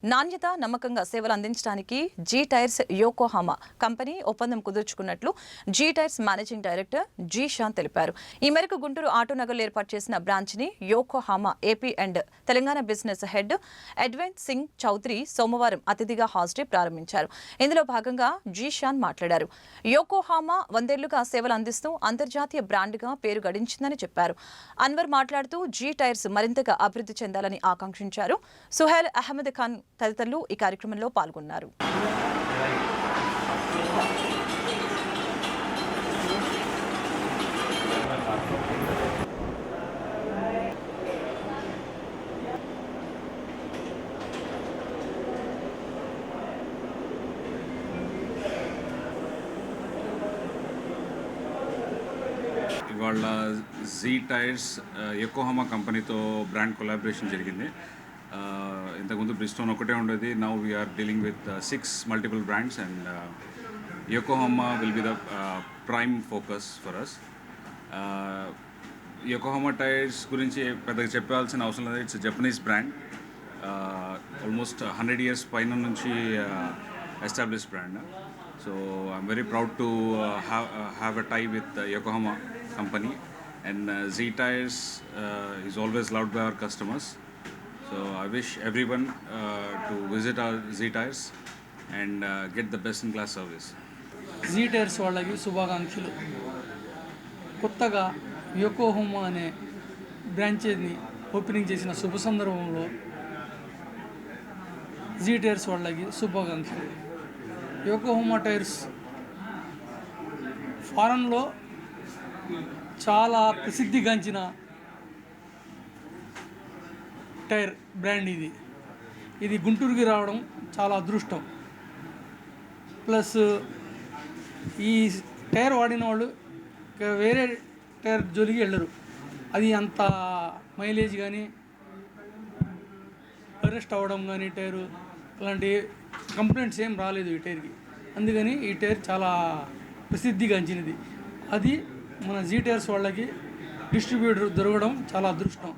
నాణ్యత నమ్మకంగా సేవలు అందించడానికి జీ టైర్స్ యోకోహామా కంపెనీ ఒప్పందం కుదుర్చుకున్నట్లు G tyres managing director Zeeshan తెలిపారు. ఈ మేరకు గుంటూరు ఆటోనగర్లో ఏర్పాటు చేసిన బ్రాంచ్ ని Yokohama AP and Telangana business head Edwin Singh Chowdary సోమవారం అతిథిగా హాజరై ప్రారంభించారు. ఇందులో భాగంగా జీ షాన్ మాట్లాడారు. యోకోహామా 100 ఏళ్లుగా సేవలు అందిస్తూ అంతర్జాతీయ బ్రాండ్గా పేరు గడించిందని చెప్పారు. అన్వర్ మాట్లాడుతూ జీ టైర్స్ మరింతగా అభివృద్ధి చెందాలని ఆకాంక్షించారు. సుహైల్ అహ్మద్ ఖాన్ తదితరులు ఈ కార్యక్రమంలో పాల్గొన్నారు. ఇవాళ జీ టైర్స్ యోకోహామా కంపెనీతో బ్రాండ్ కొలాబరేషన్ జరిగింది. ఇంతకుముందు బ్రిస్టోన్ ఒకటే ఉండేది. Now we are dealing with 6 multiple brands and Yokohama will be the prime focus for us. Yokohama tyres గురించి పెద్దగా చెప్పాల్సిన అవసరం లేదు. It's Japanese brand, almost 100 years పైన నుంచి establish brand. So I'm very proud to have a tie with Yokohama company, and Z Tires is always loved by our customers. So I wish everyone to visit our Z Tires and get the best in class service. Z Tires వాళ్ళకి శుభాకాంక్షలు. కొత్తగా Yokohama అనే బ్రాంచ్ని opening చేసిన శుభ సందర్భంలో Z Tires వాళ్ళకి శుభాకాంక్షలు. Yokohama tyres ఫారెన్లో చాలా ప్రసిద్ధిగాంచిన టైర్ బ్రాండ్ ఇది గుంటూరుకి రావడం చాలా అదృష్టం. ప్లస్ ఈ టైర్ వాడిన వాళ్ళు వేరే టైర్ జోలికి వెళ్ళరు. అది అంత మైలేజ్ కానీ అరెస్ట్ అవ్వడం కానీ టైరు అలాంటి కంప్లైంట్స్ ఏం రాలేదు ఈ టైర్కి. అందుకని ఈ టైర్ చాలా ప్రసిద్ధిగాంచినది. అది మన జీ టైర్స్ వాళ్ళకి డిస్ట్రిబ్యూటర్ దొరకడం చాలా అదృష్టం.